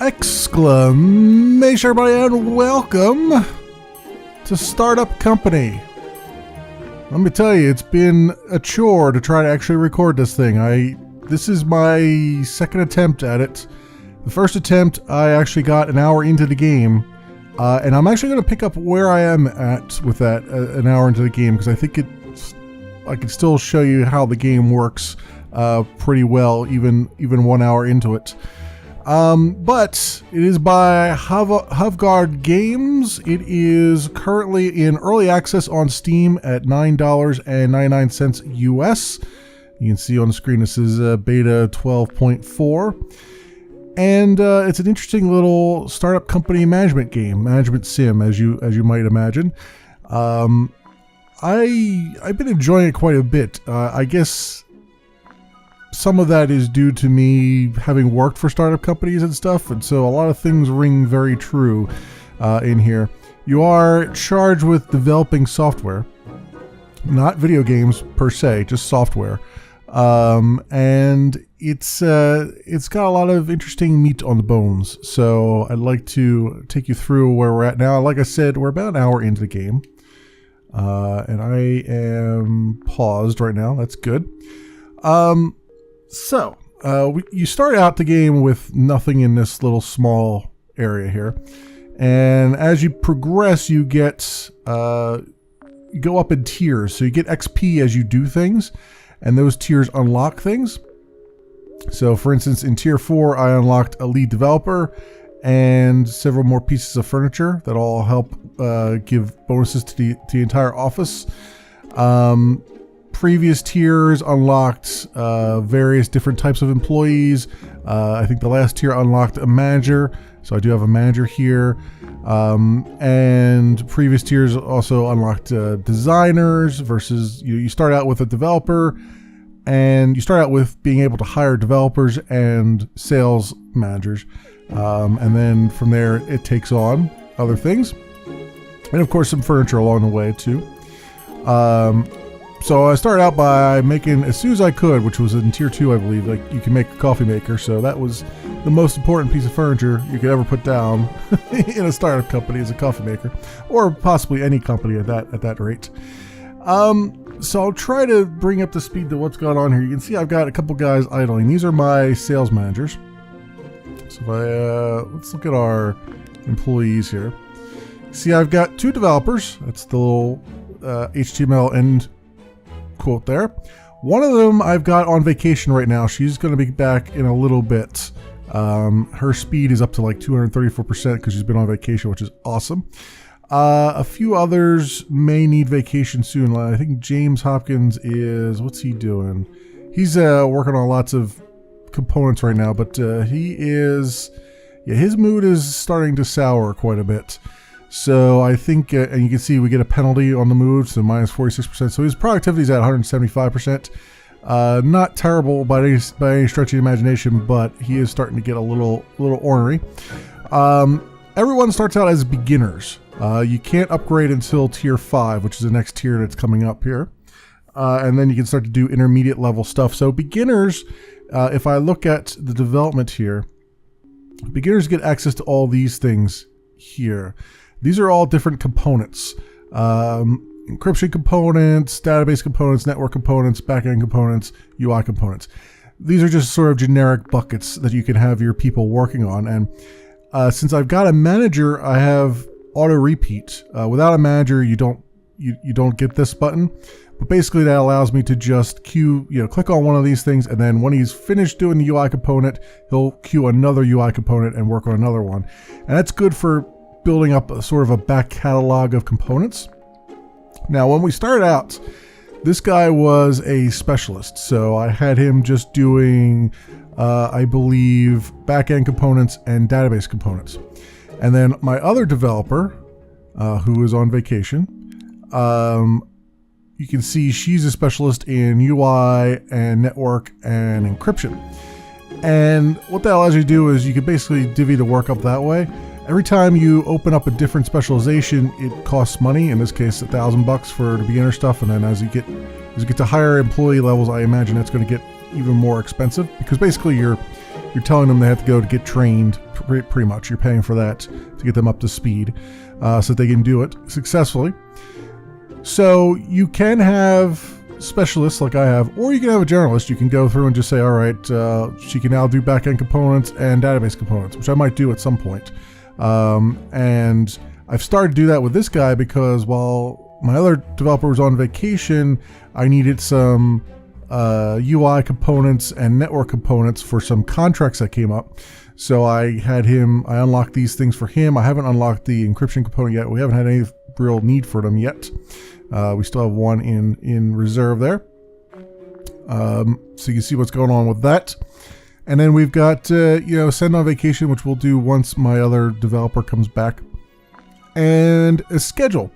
Exclamation everybody and welcome to Startup Company. Let me tell you, it's been a chore to try to actually record this thing. This is my second attempt at it. The first attempt, I actually got an hour into the game, and I'm actually going to pick up where I am at with that an hour into the game, because I think I can still show you how the game works pretty well, even 1 hour into it. But it is by Havgard Games. It is currently in early access on Steam at $9.99 US. You can see on the screen this is beta 12.4. And it's an interesting little startup company management game, management sim, as you might imagine. I've been enjoying it quite a bit. I guess some of that is due to me having worked for startup companies and stuff, and so a lot of things ring very true in here. You are charged with developing software, not video games per se, just software, and it's got a lot of interesting meat on the bones. So I'd like to take you through where we're at now. Like I said, we're about an hour into the game, and I am paused right now. That's good. So, you start out the game with nothing in this little small area here, and as you progress, you get you go up in tiers. So you get XP as you do things, and those tiers unlock things. So, for instance, in tier 4, I unlocked a lead developer and several more pieces of furniture that all help give bonuses to the entire office. Previous tiers unlocked various different types of employees. I think the last tier unlocked a manager, so I do have a manager here. And previous tiers also unlocked designers versus you start out with a developer, and you start out with being able to hire developers and sales managers. And then from there it takes on other things. And of course some furniture along the way too. So I started out by making, as soon as I could, which was in tier 2, I believe, like you can make a coffee maker. So that was the most important piece of furniture you could ever put down in a startup company, as a coffee maker, or possibly any company at that rate. So I'll try to bring up the speed to what's going on here. You can see I've got a couple guys idling. These are my sales managers. So if I, let's look at our employees here. See, I've got 2 developers. That's the little HTML end quote there. One of them I've got on vacation right now. She's going to be back in a little bit. Her speed is up to like 234% because she's been on vacation, which is awesome. A few others may need vacation soon. I think James Hopkins is, what's he doing? He's working on lots of components right now, but his mood is starting to sour quite a bit. So I think, and you can see we get a penalty on the move, so minus 46%. So his productivity is at 175%. Not terrible by any stretch of the imagination, but he is starting to get a little ornery. Everyone starts out as beginners. You can't upgrade until tier 5, which is the next tier that's coming up here. And then you can start to do intermediate level stuff. So beginners, if I look at the development here, beginners get access to all these things here. These are all different components. Encryption components, database components, network components, backend components, UI components. These are just sort of generic buckets that you can have your people working on. And since I've got a manager, I have auto repeat. Without a manager, you don't get this button. But basically that allows me to just click on one of these things, and then when he's finished doing the UI component, he'll queue another UI component and work on another one. And that's good for building up a sort of a back catalog of components. Now, when we started out, this guy was a specialist, so I had him just doing, I believe, back-end components and database components. And then my other developer, who is on vacation, you can see she's a specialist in UI and network and encryption. And what that allows you to do is you can basically divvy the work up that way. Every time you open up a different specialization, it costs money. In this case, $1,000 for the beginner stuff, and then as you get to higher employee levels, I imagine it's going to get even more expensive, because basically you're you're telling them they have to go to get trained. Pretty much, you're paying for that to get them up to speed, so that they can do it successfully. So you can have specialists like I have, or you can have a generalist. You can go through and just say, all right, she can now do backend components and database components, which I might do at some point. And I've started to do that with this guy because while my other developer was on vacation, I needed some UI components and network components for some contracts that came up. So I unlocked these things for him. I haven't unlocked the encryption component yet. We haven't had any real need for them yet. We still have one in reserve there. So you can see what's going on with that. And then we've got, send on vacation, which we'll do once my other developer comes back. And a schedule.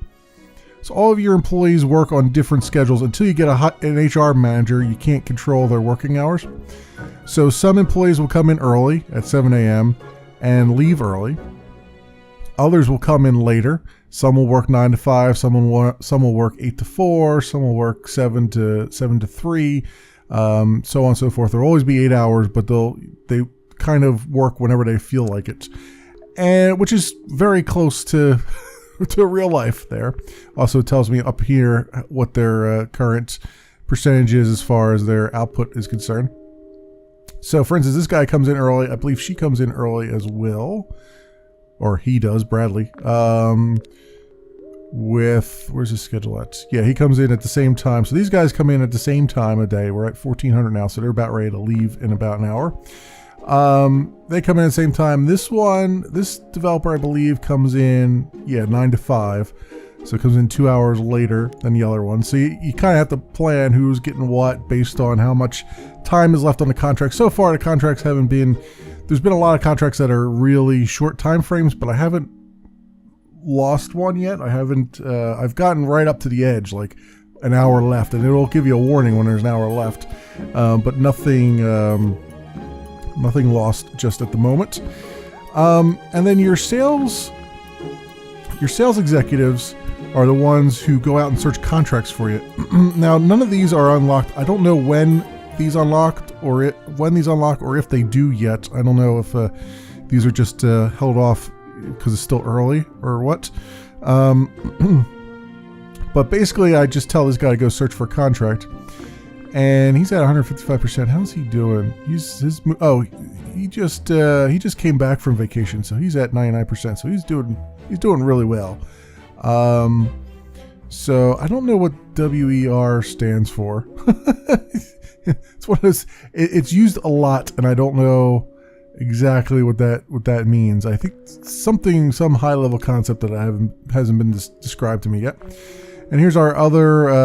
So all of your employees work on different schedules. Until you get an HR manager, you can't control their working hours. So some employees will come in early at 7 a.m. and leave early. Others will come in later. Some will work 9 to 5. Some will work 8 to 4. Some will work 7 to 3. So on and so forth. There'll always be 8 hours, but they kind of work whenever they feel like it, and which is very close to to real life. There also tells me up here what their current percentage is as far as their output is concerned. So, for instance, this guy comes in early. I believe she comes in early as well, or he does, Bradley. Where's his schedule at? Yeah, he comes in at the same time. So these guys come in at the same time of day. We're at 1400 now, so they're about ready to leave in about an hour. They come in at the same time. This developer, I believe, comes in, 9 to 5. So it comes in 2 hours later than the other one. So you kind of have to plan who's getting what based on how much time is left on the contract. So far, the contracts there's been a lot of contracts that are really short time frames, but I haven't lost one yet. I've gotten right up to the edge, like an hour left, and it'll give you a warning when there's an hour left, but nothing lost just at the moment. And then your sales executives are the ones who go out and search contracts for you. Now, none of these are unlocked. I don't know when these unlocked or if they do yet. I don't know if these are just held off because it's still early or what. But basically, I just tell this guy to go search for a contract, and he's at 155%. How's he doing? He just came back from vacation, so he's at 99%. So he's doing really well. So I don't know what WER stands for. It's one of those. It's used a lot, and I don't know exactly what that means. I think some high level concept that hasn't been described to me yet. And here's our other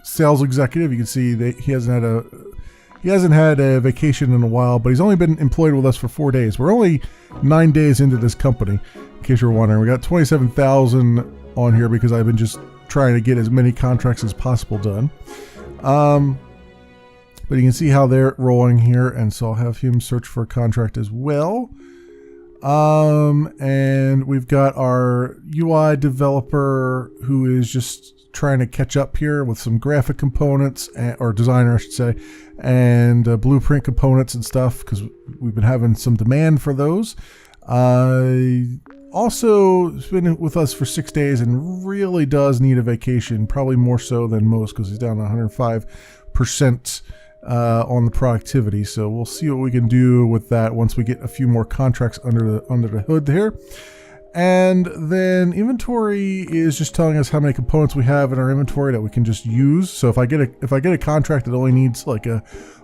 sales executive. You can see that he hasn't had a vacation in a while, but he's only been employed with us for 4 days. We're only 9 days into this company, in case you're wondering. We got 27,000 on here because I've been just trying to get as many contracts as possible done. But you can see how they're rolling here, and so I'll have him search for a contract as well. And we've got our UI developer who is just trying to catch up here with some graphic components, or designer, I should say, and blueprint components and stuff, because we've been having some demand for those. Also, he's been with us for 6 days and really does need a vacation, probably more so than most, because he's down to 105% on the productivity. So we'll see what we can do with that once we get a few more contracts under the hood here. And then inventory is just telling us how many components we have in our inventory that we can just use. So if I get a contract that only needs like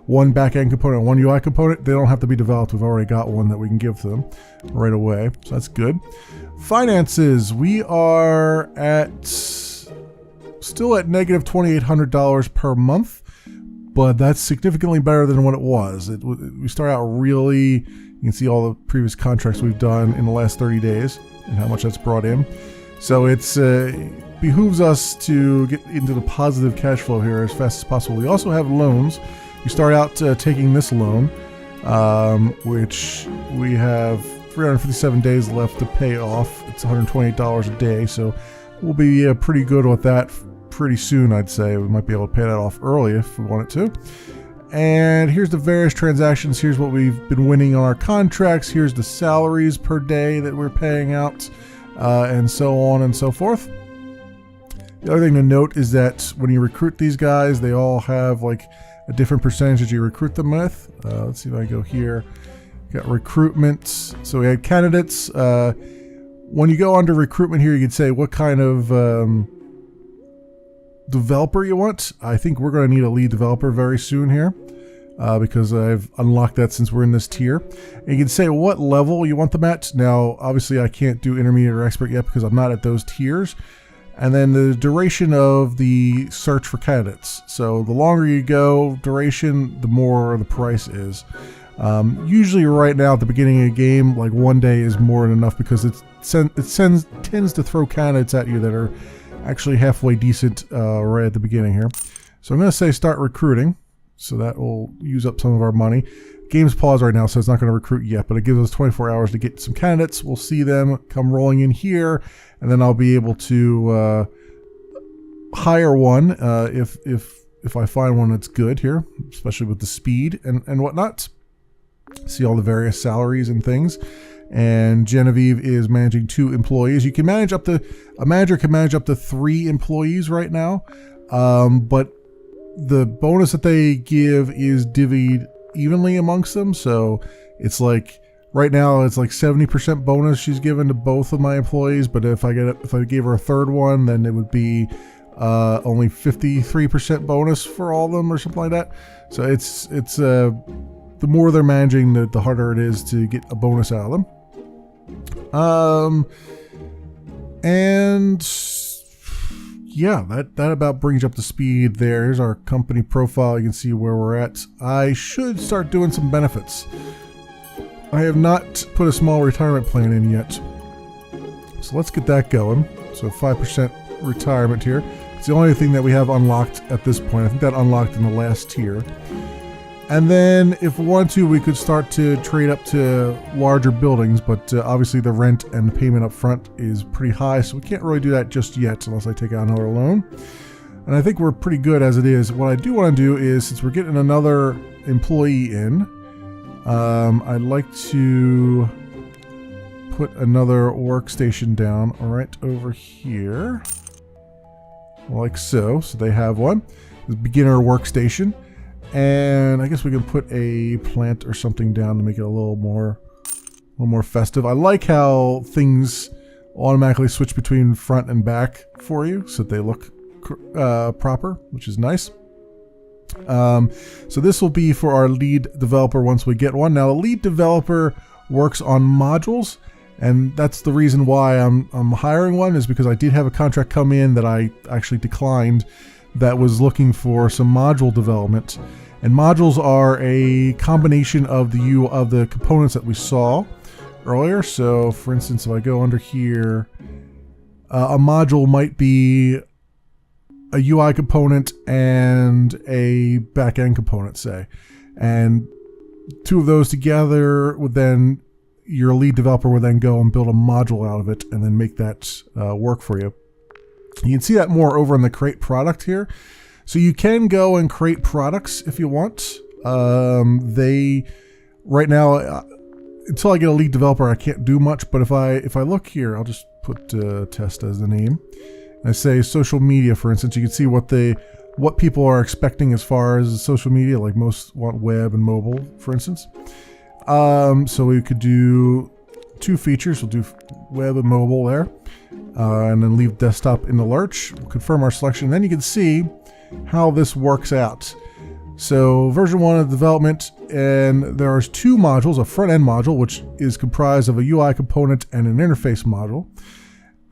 one back-end component, one UI component, they don't have to be developed. We've already got one that we can give to them right away. So that's good. Finances, we are still at negative $2,800 per month, but that's significantly better than what it was. We start out really, you can see all the previous contracts we've done in the last 30 days and how much that's brought in. So it's behooves us to get into the positive cash flow here as fast as possible. We also have loans. You start out taking this loan, which we have 357 days left to pay off. It's $128 a day, so we'll be pretty good with that pretty soon, I'd say. We might be able to pay that off early if we wanted to. And here's the various transactions. Here's what we've been winning on our contracts. Here's the salaries per day that we're paying out, and so on and so forth. The other thing to note is that when you recruit these guys, they all have like a different percentage that you recruit them with. Let's see if I go here. Got recruitment. So we had candidates. When you go under recruitment here, you can say what kind of developer you want. I think we're going to need a lead developer very soon here, because I've unlocked that since we're in this tier. And you can say what level you want them at. Now, obviously, I can't do intermediate or expert yet because I'm not at those tiers. And then the duration of the search for candidates. So the longer you go duration, the more the price is. Usually right now at the beginning of a game, like 1 day is more than enough because it tends to throw candidates at you that are actually halfway decent right at the beginning here. So I'm going to say start recruiting. So that will use up some of our money. Game's paused right now, so it's not going to recruit yet, but it gives us 24 hours to get some candidates. We'll see them come rolling in here, and then I'll be able to hire one if I find one that's good here, especially with the speed and whatnot. See all the various salaries and things. And Genevieve is managing 2 employees. You can manage a manager can manage up to 3 employees right now, but the bonus that they give is divvied evenly amongst them. So it's like right now it's like 70% bonus she's given to both of my employees, but if I gave her a third one, then it would be only 53% bonus for all of them or something like that. So it's the more they're managing, the harder it is to get a bonus out of them. And yeah, that about brings you up to speed there. Here's our company profile. You can see where we're at. I should start doing some benefits. I have not put a small retirement plan in yet. So let's get that going. So 5% retirement here. It's the only thing that we have unlocked at this point. I think that unlocked in the last tier. And then if we want to, we could start to trade up to larger buildings, but obviously the rent and the payment up front is pretty high, so we can't really do that just yet unless I take out another loan. And I think we're pretty good as it is. What I do want to do is, since we're getting another employee in, I'd like to put another workstation down right over here, like so. So they have one, the beginner workstation. And I guess we can put a plant or something down to make it a little more festive. I like how things automatically switch between front and back for you so that they look proper, which is nice. So this will be for our lead developer once we get one. Now, a lead developer works on modules, and that's the reason why I'm hiring one, is because I did have a contract come in that I actually declined that was looking for some module development. And modules are a combination of the components that we saw earlier. So for instance, if I go under here, a module might be a UI component and a back-end component, say. And 2 of those together would then, your lead developer would then go and build a module out of it and then make that work for you. You can see that more over in the create product here. So you can go and create products if you want. They, right now, until I get a lead developer, I can't do much. But if I look here, I'll just put test as the name. And I say social media, for instance. You can see what people are expecting as far as social media. Like most want web and mobile, for instance. So we could do 2 features. We'll do web and mobile there. And then leave desktop in the lurch. We'll confirm our selection. Then you can see how this works out. So version 1 of development, and there's 2 modules, a front-end module, which is comprised of a UI component and an interface module,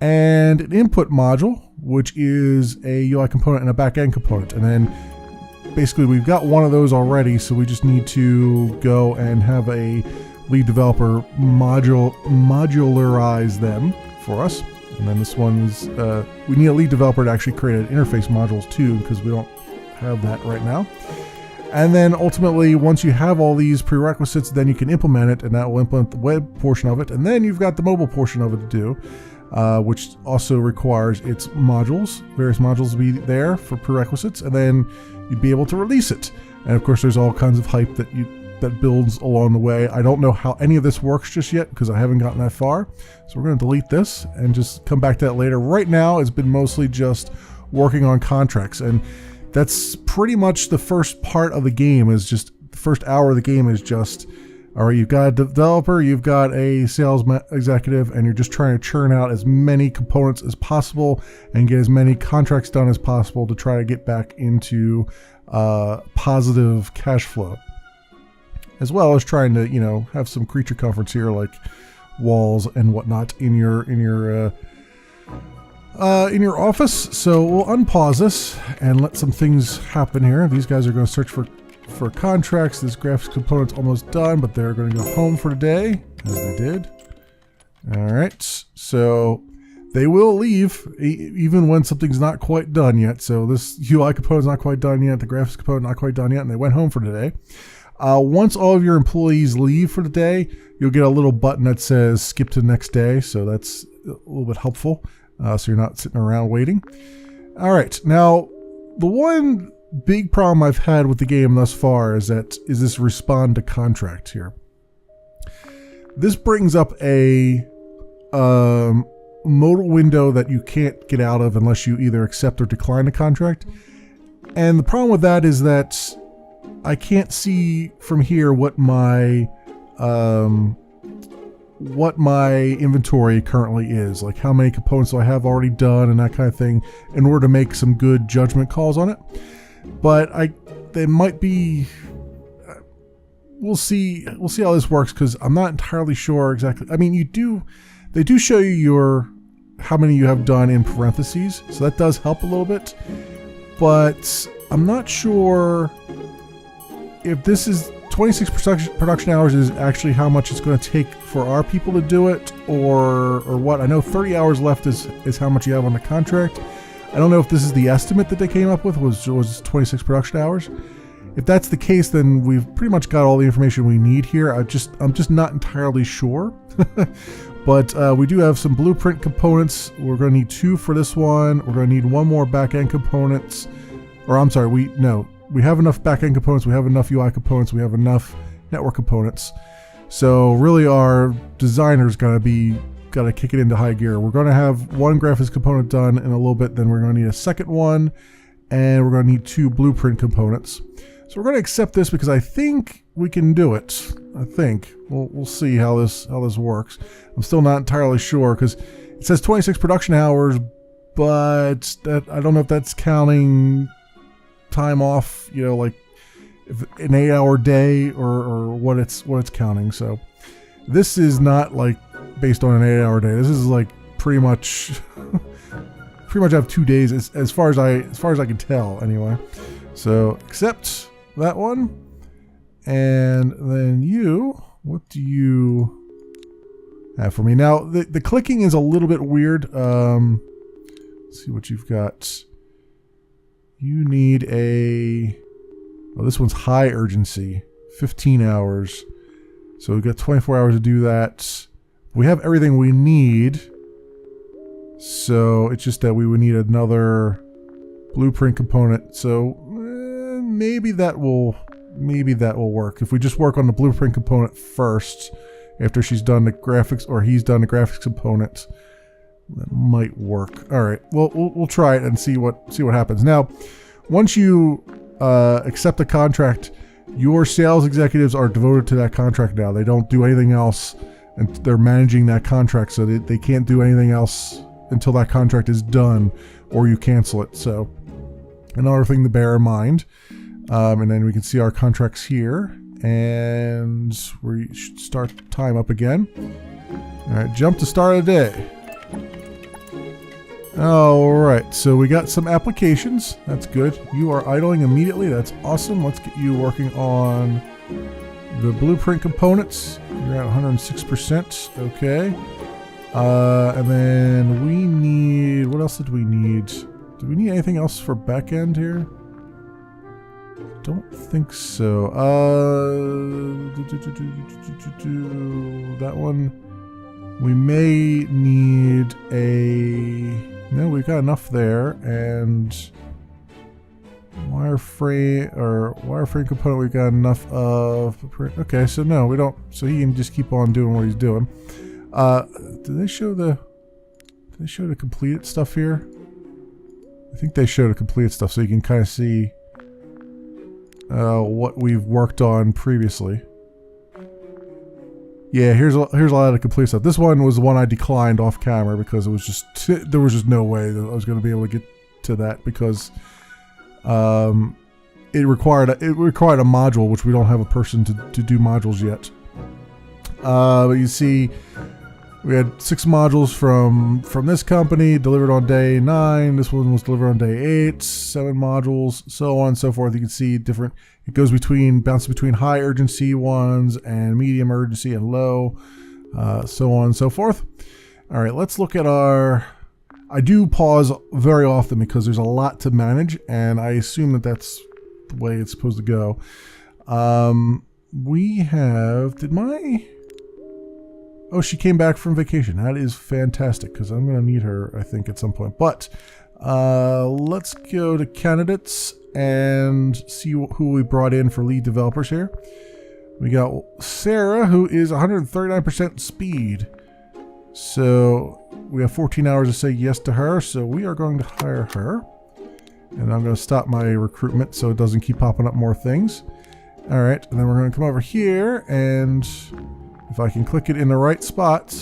and an input module, which is a UI component and a back-end component. And then basically we've got one of those already, so we just need to go and have a lead developer modularize them for us. And then this one's, we need a lead developer to actually create an interface modules too, because we don't have that right now. And then ultimately, once you have all these prerequisites, then you can implement it, and that will implement the web portion of it. And then you've got the mobile portion of it to do, which also requires its modules. Various modules will be there for prerequisites, and then you'd be able to release it. And of course, there's all kinds of hype that builds along the way. I don't know how any of this works just yet because I haven't gotten that far. So we're going to delete this and just come back to that later. Right now, it's been mostly just working on contracts, and that's pretty much the first part of the game. Is just the first hour of the game is just, all right, you've got a developer, you've got a sales executive, and you're just trying to churn out as many components as possible and get as many contracts done as possible to try to get back into positive cash flow, as well as trying to, you know, have some creature comforts here like walls and whatnot in your office. So we'll unpause this and let some things happen here. These guys are going to search for contracts. This graphics component's almost done, but they're going to go home for today, as they did. All right, so they will leave even when something's not quite done yet. So this UI component's not quite done yet, the graphics component not quite done yet, and they went home for today. Once all of your employees leave for the day, you'll get a little button that says skip to the next day. So that's a little bit helpful. So you're not sitting around waiting. All right, now the one big problem I've had with the game thus far is this respond to contract here. This brings up a modal window that you can't get out of unless you either accept or decline the contract. And the problem with that is that I can't see from here what my inventory currently is, like how many components do I have already done and that kind of thing, in order to make some good judgment calls on it. But they might be. We'll see how this works, because I'm not entirely sure exactly. I mean, they do show you how many you have done in parentheses, so that does help a little bit. But I'm not sure if this is 26 production hours is actually how much it's going to take for our people to do it, or what. I know 30 hours left is how much you have on the contract. I don't know if this is the estimate that they came up with was 26 production hours. If that's the case, then we've pretty much got all the information we need here. I'm just not entirely sure. But we do have some blueprint components. We're going to need 2 for this one. We're going to need 1 more back-end components. Or I'm sorry, we have enough back-end components. We have enough UI components. We have enough network components. So really, our designer's got to kick it into high gear. We're going to have 1 graphics component done in a little bit. Then we're going to need a second one, and we're going to need 2 blueprint components. So we're going to accept this because I think we can do it. I think we'll see how this works. I'm still not entirely sure because it says 26 production hours, but I don't know if that's counting time off. You know, like if an 8-hour day or what it's counting. So this is not like based on an 8-hour day. This is like pretty much I have 2 days as far as I can tell anyway. So accept that one, and then what do you have for me now? The clicking is a little bit weird. Let's see what you've got. You need this one's high urgency, 15 hours. So we've got 24 hours to do that. We have everything we need. So it's just that we would need another blueprint component. So maybe that will work. If we just work on the blueprint component first, after she's done the graphics, or he's done the graphics component, that might work. All right. Well, we'll try it and see what happens. Now, once you accept the contract, your sales executives are devoted to that contract now. They don't do anything else, and they're managing that contract, so they can't do anything else until that contract is done or you cancel it. So another thing to bear in mind. And then we can see our contracts here, and we should start time up again. All right, jump to start of the day. All right, so we got some applications. That's good. You are idling immediately. That's awesome. Let's get you working on the blueprint components. You're at 106%. Okay. And then we need, what else did we need? Do we need anything else for back end here? Don't think so. That one, we may need no, we've got enough there, and wireframe component we've got enough of. Okay, so no, we don't. So he can just keep on doing what he's doing. Do they show the completed stuff here? I think they showed the completed stuff, so you can kind of see what we've worked on previously. Yeah, here's a lot of the complete stuff. This one was the one I declined off camera because it was just there was just no way that I was going to be able to get to that because it required a module, which we don't have a person to do modules yet. But you see, we had 6 modules from this company delivered on day 9. This one was delivered on day 8. 7 modules, so on and so forth. You can see different. It goes bounces between high urgency ones and medium urgency and low, so on and so forth. All right, let's look at our. I do pause very often because there's a lot to manage, and I assume that that's the way it's supposed to go. We have. Oh, she came back from vacation. That is fantastic because I'm going to need her, I think, at some point. But let's go to candidates and see who we brought in for lead developers here. We got Sarah, who is 139% speed. So we have 14 hours to say yes to her. So we are going to hire her. And I'm going to stop my recruitment so it doesn't keep popping up more things. All right. And then we're going to come over here and... if I can click it in the right spot,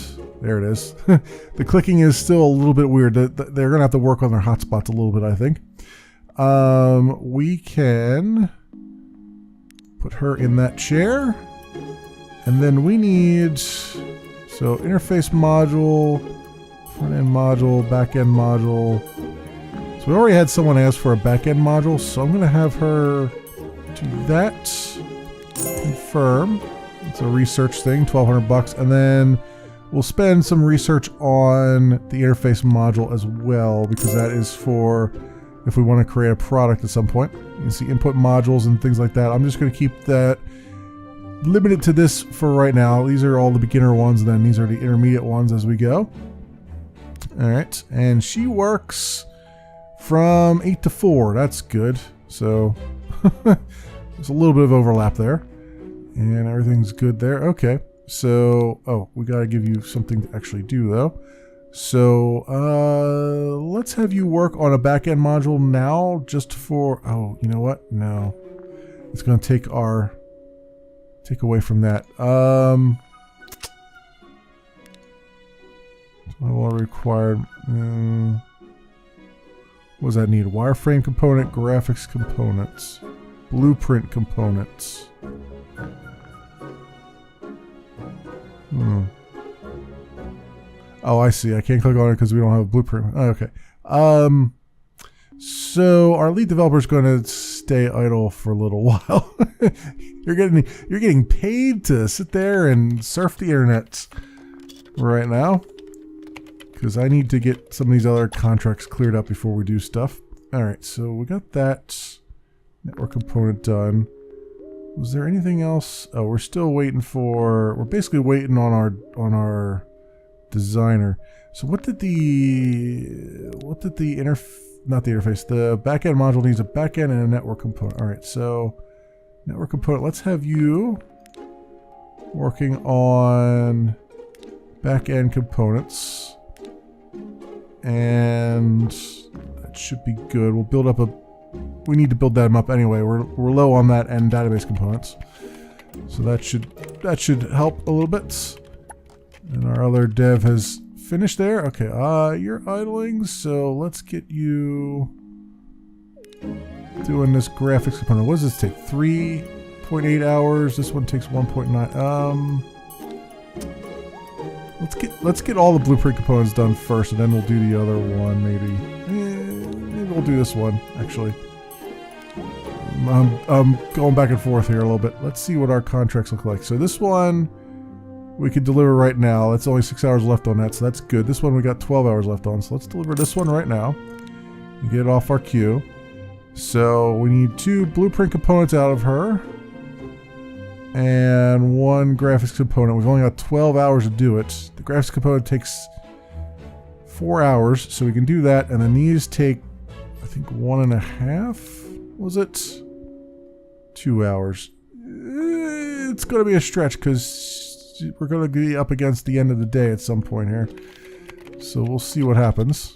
there it is. The clicking is still a little bit weird. They're going to have to work on their hotspots a little bit, I think. We can put her in that chair. And then we need, so interface module, front end module, back end module. So we already had someone ask for a back end module, so I'm going to have her do that. Confirm. It's a research thing, $1,200, and then we'll spend some research on the interface module as well, because that is for if we want to create a product at some point. You can see input modules and things like that. I'm just going to keep that limited to this for right now. These are all the beginner ones, and then these are the intermediate ones as we go. All right, and she works from 8 to 4. That's good. So there's a little bit of overlap there. And everything's good there. Okay. So, oh, we got to give you something to actually do, though. So, let's have you work on a back-end module now just for... oh, you know what? No. It's going to take away from that. All required... what does that need? Wireframe component, graphics components, blueprint components. Oh, I see. I can't click on it because we don't have a blueprint. Oh, okay. So our lead developer is going to stay idle for a little while. You're getting paid to sit there and surf the internet right now, because I need to get some of these other contracts cleared up before we do stuff. All right. So we got that network component done. Was there anything else? Oh, we're still waiting for... we're basically waiting on our designer. So what did the not the interface, the backend module needs a backend and a network component. All right, so network component. Let's have you working on backend components, and that should be good. We'll build up a... we need to build them up anyway. We're low on that and database components, so that should help a little bit. And our other dev has finished there. Okay, you're idling, so let's get you doing this graphics component. What does this take? 3.8 hours. This one takes 1.9. Let's get all the blueprint components done first, and then we'll do the other one. Maybe we'll do this one actually. I'm going back and forth here a little bit. Let's see what our contracts look like. So this one we could deliver right now. That's only 6 hours left on that, so that's good. This one we got 12 hours left on, so let's deliver this one right now and get it off our queue. So we need 2 blueprint components out of her and 1 graphics component. We've only got 12 hours to do it. The graphics component takes 4 hours, so we can do that, and then these take, I think, 1.5. Was it 2 hours? It's going to be a stretch because we're going to be up against the end of the day at some point here. So we'll see what happens.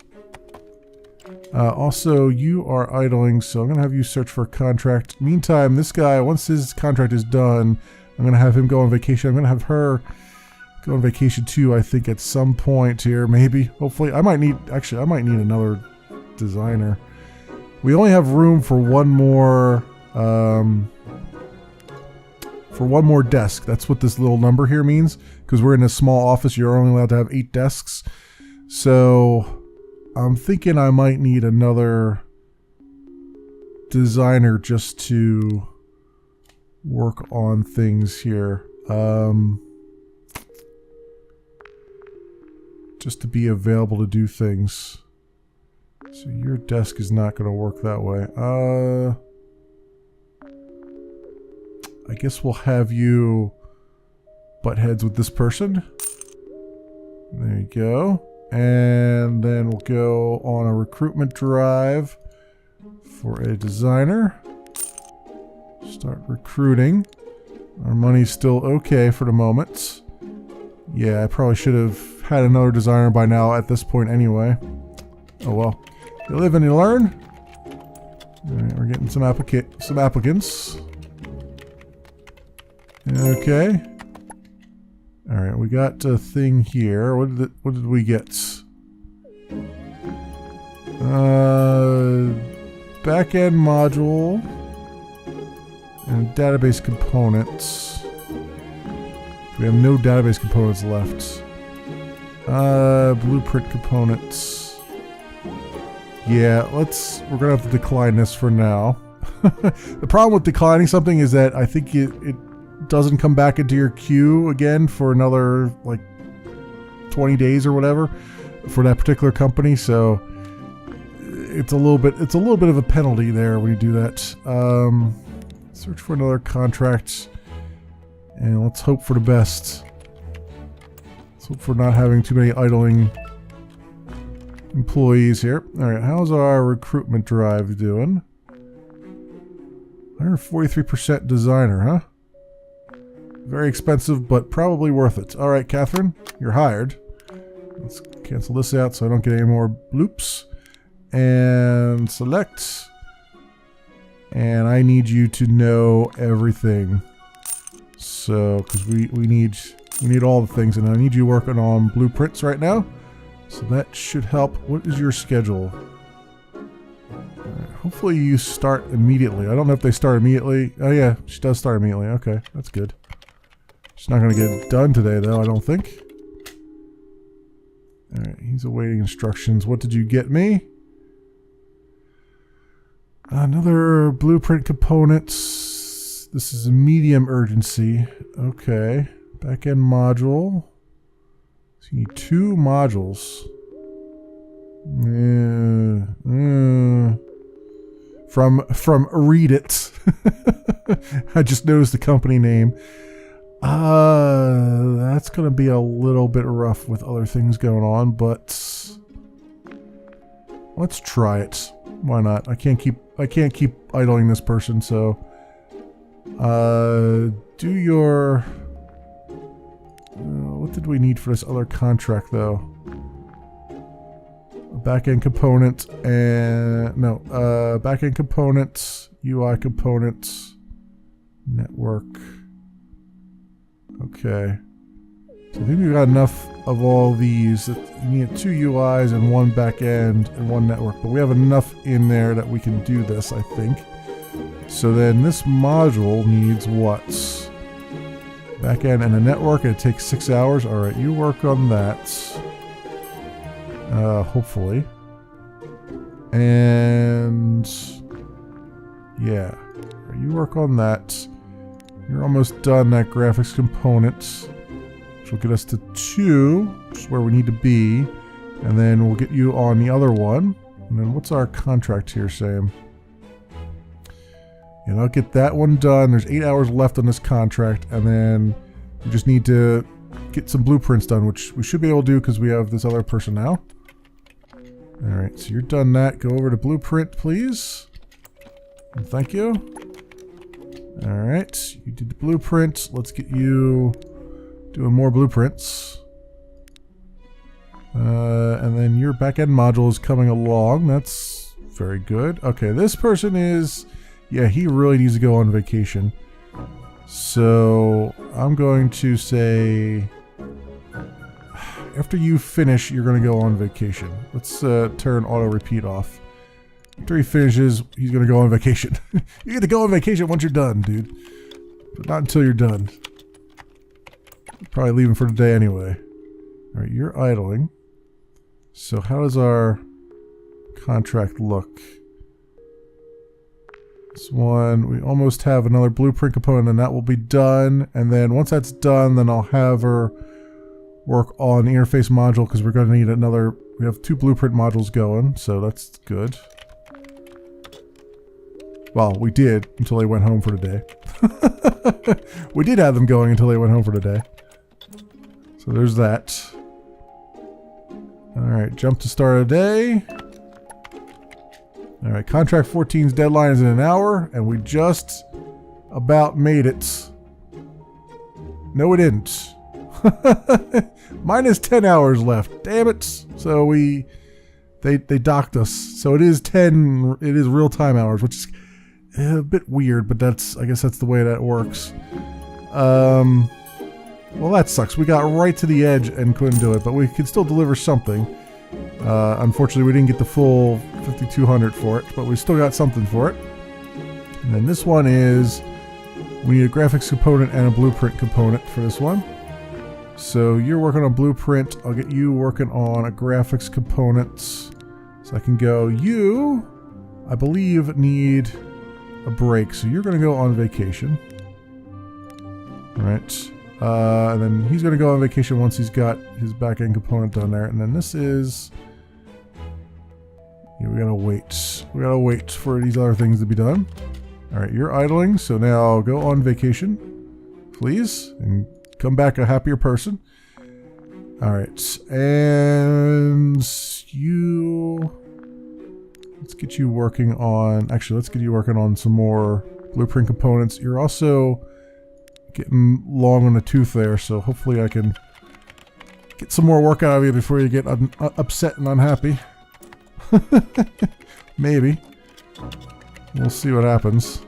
Also, you are idling, so I'm going to have you search for a contract. Meantime, this guy, once his contract is done, I'm going to have him go on vacation. I'm going to have her go on vacation too, I think, at some point here, maybe. Hopefully. I might need another designer. We only have room for one more desk. That's what this little number here means, because we're in a small office. You're only allowed to have 8 desks. So I'm thinking I might need another designer just to work on things here. Just to be available to do things. So your desk is not going to work that way. I guess we'll have you butt heads with this person. There you go. And then we'll go on a recruitment drive for a designer. Start recruiting. Our money's still okay for the moment. Yeah, I probably should have had another designer by now at this point anyway. Oh well. You live and you learn. Alright, we're getting some applicants. Okay. Alright, we got a thing here. What did we get? Back-end module and database components. We have no database components left. Blueprint components. Yeah, we're gonna have to decline this for now. The problem with declining something is that I think it doesn't come back into your queue again for another like 20 days or whatever for that particular company, so it's a little bit of a penalty there when you do that. Search for another contract and let's hope for the best. Let's hope for not having too many idling employees here. Alright, how's our recruitment drive doing? 143% designer, huh? Very expensive, but probably worth it. Alright, Catherine, you're hired. Let's cancel this out so I don't get any more bloops. And select. And I need you to know everything. So, because we need all the things, and I need you working on blueprints right now. So that should help. What is your schedule? Right, hopefully you start immediately. I don't know if they start immediately. Oh yeah, she does start immediately. Okay, that's good. She's not going to get it done today, though, I don't think. Alright, he's awaiting instructions. What did you get me? Another blueprint components. This is a medium urgency. Okay. Back-end module. So you need 2 modules. From Read It. I just noticed the company name. That's gonna be a little bit rough with other things going on, but let's try it. Why not? I can't keep idling this person, so do your what did we need for this other contract though? A back-end component and back-end components, UI components, network. Okay. So I think we've got enough of all these. You need 2 UIs and 1 back-end and 1 network, but we have enough in there that we can do this, I think. So then this module needs what? Back-end and a network, and it takes 6 hours. Alright, you work on that. Hopefully. And yeah. You work on that. You're almost done that graphics component, which will get us to 2, which is where we need to be. And then we'll get you on the other one. And then what's our contract here, Sam? And I'll get that one done. There's 8 hours left on this contract, and then we just need to get some blueprints done, which we should be able to do because we have this other person now. Alright, so you're done that. Go over to blueprint, please. Thank you. All right, you did the blueprint. Let's get you doing more blueprints. And then your back-end module is coming along. That's very good. Okay, this person is... Yeah, he really needs to go on vacation. So I'm going to say... After you finish, you're going to go on vacation. Let's turn auto-repeat off. After he finishes, he's going to go on vacation. You get to go on vacation once you're done, dude. But not until you're done. Probably leaving for the day anyway. Alright, you're idling. So how does our contract look? This one, we almost have another blueprint component and that will be done. And then once that's done, then I'll have her work on the interface module because we're going to need another... We have 2 blueprint modules going, so that's good. Well, we did until they went home for the day. We did have them going until they went home for the day. So there's that. Alright, jump to start of the day. Alright, contract 14's deadline is in an hour, and we just about made it. No, we didn't. Minus 10 hours left. Damn it. So they docked us. So it is real time hours, which is a bit weird, but I guess that's the way that works. Well, that sucks. We got right to the edge and couldn't do it, but we could still deliver something. Unfortunately, we didn't get the full 5,200 for it, but we still got something for it. And then this one is, we need a graphics component and a blueprint component for this one. So you're working on blueprint. I'll get you working on a graphics component. So I can go, you, I believe, need a break. So you're going to go on vacation. All right. And then he's going to go on vacation once he's got his back-end component done there. And then this is... Yeah, we gotta wait. We gotta wait for these other things to be done. Alright, you're idling, so now go on vacation, please, and come back a happier person. Alright, and you... Let's get you working on... Actually, let's get you working on some more blueprint components. You're also getting long on the tooth there, so hopefully I can get some more work out of you before you get upset and unhappy. Maybe. We'll see what happens.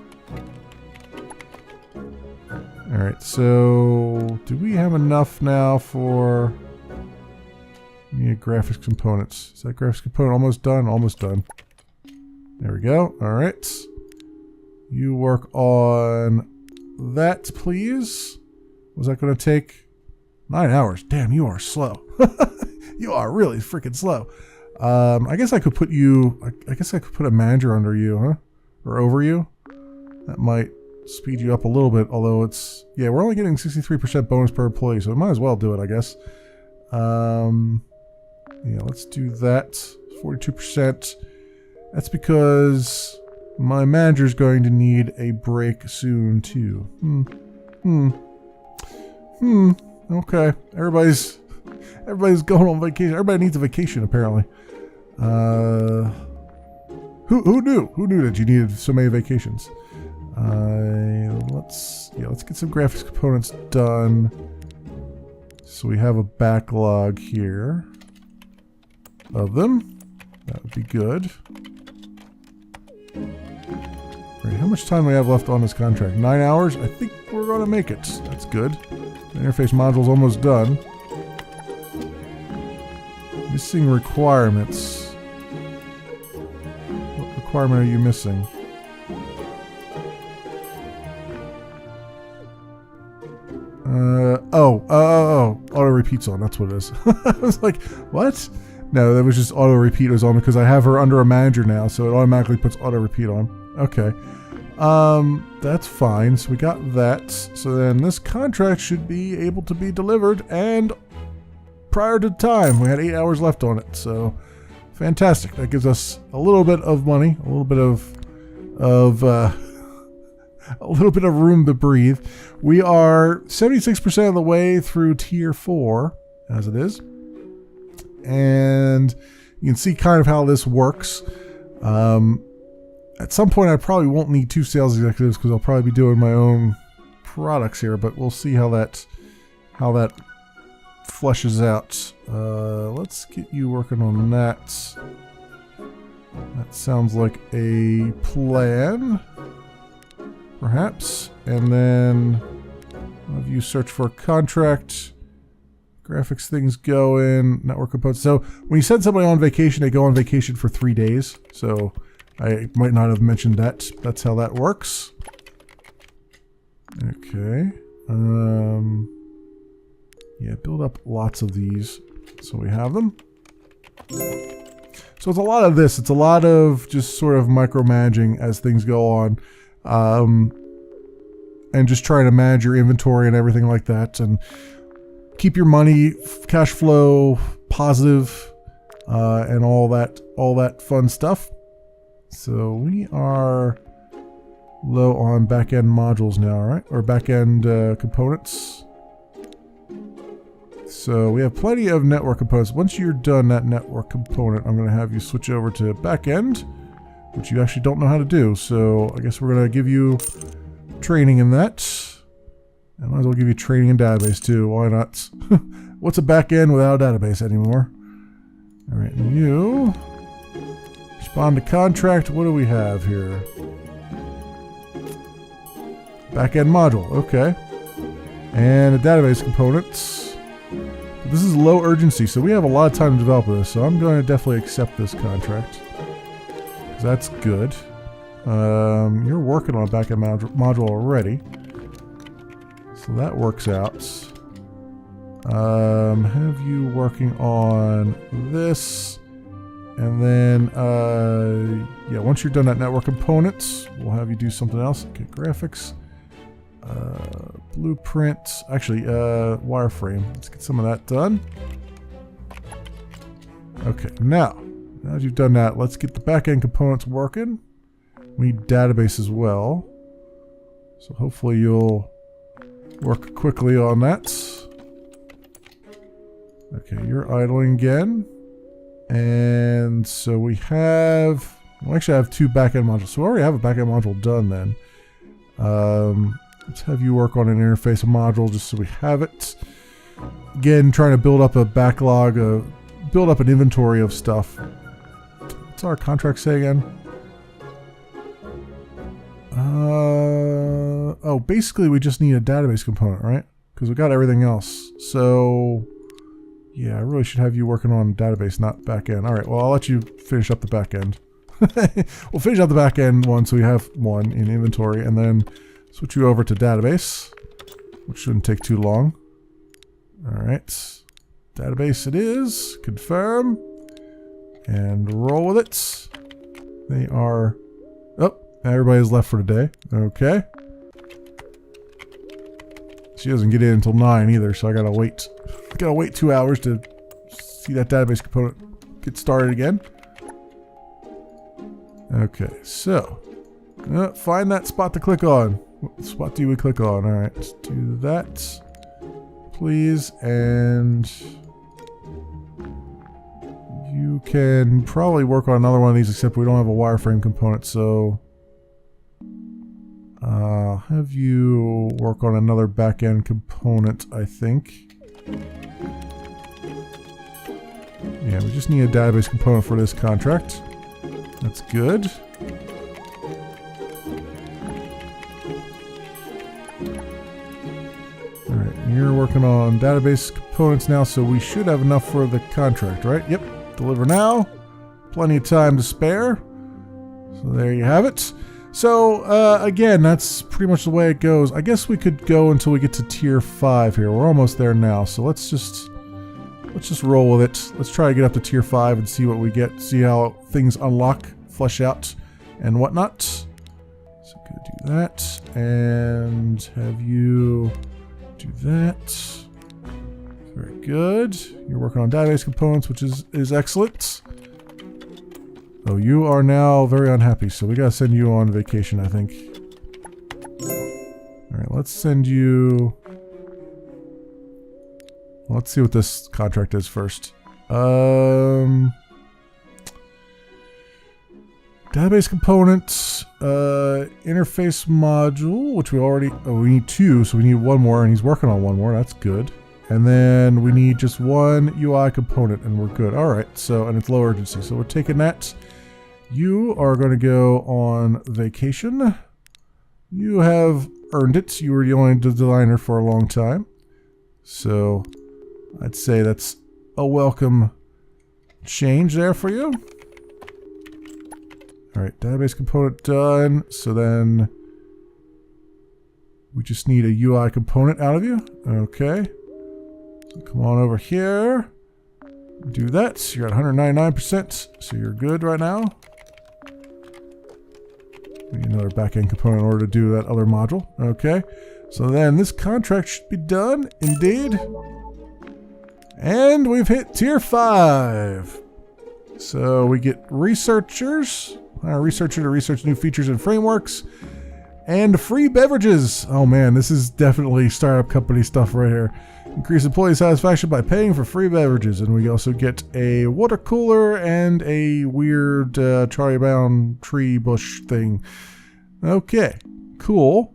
Alright, so do we have enough now for... We need graphics components. Is that graphics component almost done? Almost done. There we go. Alright. You work on that, please. Was that going to take 9 hours? Damn, you are slow. You are really freaking slow. I guess I could put you... I guess I could put a manager under you, huh? Or over you. That might speed you up a little bit, although it's... Yeah, we're only getting 63% bonus per employee, so we might as well do it, I guess. Yeah, let's do that. 42%. That's because my manager's going to need a break soon, too. Okay. Everybody's going on vacation. Everybody needs a vacation, apparently. Who knew? Who knew that you needed so many vacations? Let's get some graphics components done. So we have a backlog here of them. That would be good. All right, how much time do we have left on this contract? 9 hours? I think we're going to make it. That's good. The interface module's almost done. Missing requirements. What requirement are you missing? Auto repeats on. That's what it is. I was like, what? No, that was just auto repeat was on because I have her under a manager now, so it automatically puts auto repeat on. Okay. That's fine. So we got that. So then this contract should be able to be delivered and prior to time. We had 8 hours left on it, so fantastic. That gives us a little bit of money, a little bit of a little bit of room to breathe. We are 76% of the way through tier 4, as it is. And you can see kind of how this works. At some point, I probably won't need 2 sales executives because I'll probably be doing my own products here, but we'll see how that fleshes out. Let's get you working on that. That sounds like a plan, perhaps. And then I'll have you search for a contract. Graphics things going, network components. So when you send somebody on vacation, they go on vacation for 3 days. So I might not have mentioned that. That's how that works. Okay. Yeah, build up lots of these so we have them. So it's a lot of this. It's a lot of just sort of micromanaging as things go on. And just trying to manage your inventory and everything like that. And keep your money, cash flow positive, and all that fun stuff. So we are low on back-end modules now, right? Or back-end components. So we have plenty of network components. Once you're done that network component, I'm going to have you switch over to back-end, which you actually don't know how to do. So I guess we're going to give you training in that. I might as well give you training in database too. Why not? What's a back-end without a database anymore? All right, and you respond to contract. What do we have here? Back-end module. Okay. And the database components. This is low urgency, so we have a lot of time to develop this. So I'm going to definitely accept this contract. That's good. You're working on a back-end module already. So that works out. Have you working on this. And then, yeah, once you're done that network components, we'll have you do something else. Okay, graphics. Blueprint. Actually, wireframe. Let's get some of that done. Okay, now that you've done that, let's get the back-end components working. We need database as well. So hopefully you'll work quickly on that. Okay, you're idling again. And so we have... we actually have 2 backend modules. So we already have a backend module done then. Let's have you work on an interface module just so we have it. Again, trying to build up a backlog, build up an inventory of stuff. What's our contract say again? Oh, basically we just need a database component, right? Because we got everything else. So, yeah, I really should have you working on database, not backend. All right, well, I'll let you finish up the backend. We'll finish up the backend one so we have one in inventory, and then switch you over to database, which shouldn't take too long. All right, database it is. Confirm. And roll with it. They are... oh, everybody's left for today. Okay. She doesn't get in until 9 either, so I gotta wait. Gotta wait 2 hours to see that database component get started again. Okay, so find that spot to click on. What spot do we click on? All right, let's do that, please. And you can probably work on another one of these, except we don't have a wireframe component, so I'll have you work on another back-end component, I think. Yeah, we just need a database component for this contract. That's good. Alright, you're working on database components now, so we should have enough for the contract, right? Yep, deliver now. Plenty of time to spare. So there you have it. So, again, that's pretty much the way it goes. I guess we could go until we get to tier 5 here. We're almost there now, so let's just roll with it. Let's try to get up to tier 5 and see what we get. See how things unlock, flesh out, and whatnot. So go do that, and have you do that. Very good. You're working on database components, which is excellent. Oh, you are now very unhappy, so we gotta send you on vacation, I think. Alright, let's send you... let's see what this contract is first. Database database components, interface module, which we already, we need 2, so we need 1 more, and he's working on 1 more, that's good. And then we need just 1 UI component, and we're good. All right, so, and it's low urgency, so we're taking that. You are going to go on vacation. You have earned it. You were the only designer for a long time. So I'd say that's a welcome change there for you. All right, database component done. So then we just need a UI component out of you. Okay. So come on over here. Do that. You're at 199%, so you're good right now. We need another backend component in order to do that other module. Okay. So then this contract should be done, indeed. And we've hit tier 5. So we get researchers. A researcher to research new features and frameworks. And free beverages. Oh man, this is definitely startup company stuff right here. Increase employee satisfaction by paying for free beverages. And we also get a water cooler and a weird Charlie Brown tree bush thing. Okay, cool.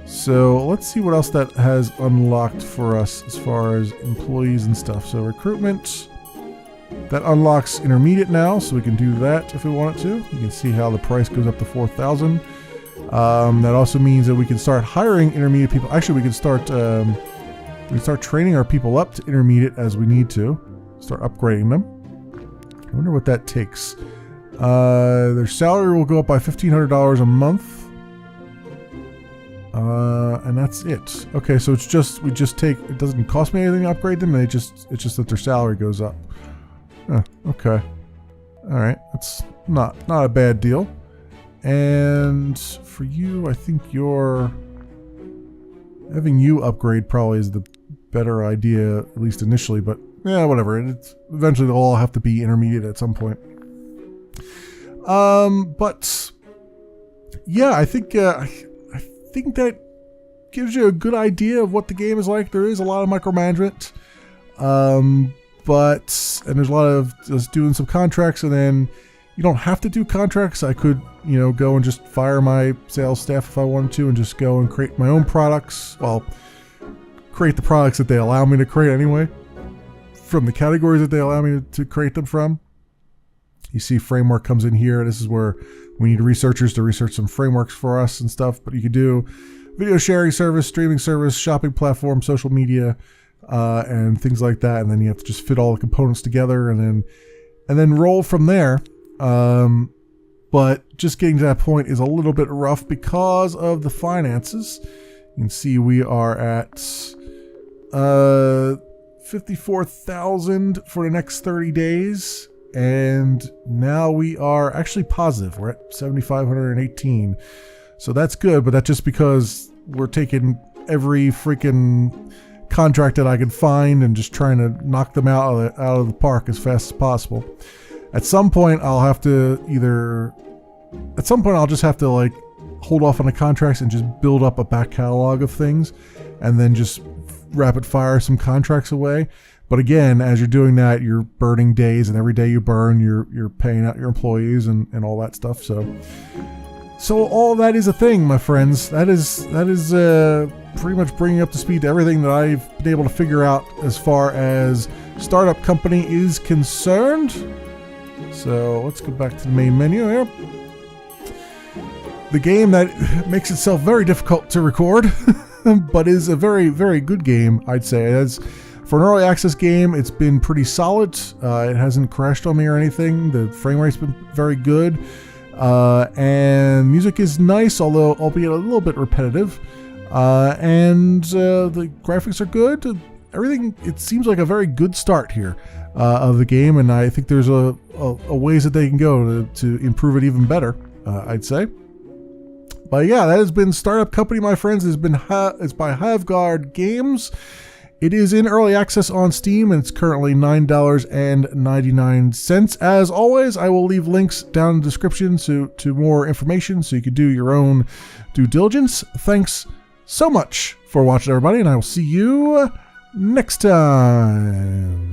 So let's see what else that has unlocked for us as far as employees and stuff. So recruitment. That unlocks intermediate now, so we can do that if we want it to. You can see how the price goes up to 4,000. That also means that we can start hiring intermediate people. Actually, we can start training our people up to intermediate as we need to. Start upgrading them. I wonder what that takes. Their salary will go up by $1,500 a month. And that's it. Okay, so it's just, we just take, it doesn't cost me anything to upgrade them, and it's just that their salary goes up. Okay. Alright, that's not a bad deal. And for you, I think having you upgrade probably is the better idea, at least initially, but yeah, whatever. Eventually they'll all have to be intermediate at some point. But yeah, I think that gives you a good idea of what the game is like. There is a lot of micromanagement. And there's a lot of just doing some contracts, and then you don't have to do contracts. I could, go and just fire my sales staff if I wanted to and just go and create my own products. Well, create the products that they allow me to create anyway, from the categories that they allow me to create them from. You see framework comes in here. This is where we need researchers to research some frameworks for us and stuff, but you could do video sharing service, streaming service, shopping platform, social media, and things like that. And then you have to just fit all the components together and then roll from there. But just getting to that point is a little bit rough because of the finances. You can see we are at 54,000 for the next 30 days. And now we are actually positive. We're at 7,518. So that's good, but that's just because we're taking every freaking contract that I can find and just trying to knock them out of the park as fast as possible. At some point, I'll just have to like hold off on the contracts and just build up a back catalog of things and then just rapid fire some contracts away. But again, as you're doing that, you're burning days, and every day you burn, you're paying out your employees and all that stuff. So all that is a thing, my friends. That is pretty much bringing up to speed to everything that I've been able to figure out as far as startup company is concerned. So let's go back to the main menu here. The game that makes itself very difficult to record, but is a very, very good game, I'd say. For an early access game, it's been pretty solid. It hasn't crashed on me or anything. The frame rate's been very good. And music is nice, albeit a little bit repetitive. And the graphics are good. Everything, it seems like a very good start here of the game, and I think there's a ways that they can go to improve it even better, I'd say. But yeah, that has been Startup Company, my friends. It's by Havgard Games. It is in early access on Steam, and it's currently $9.99. As always, I will leave links down in the description to more information so you can do your own due diligence. Thanks so much for watching, everybody, and I will see you next time.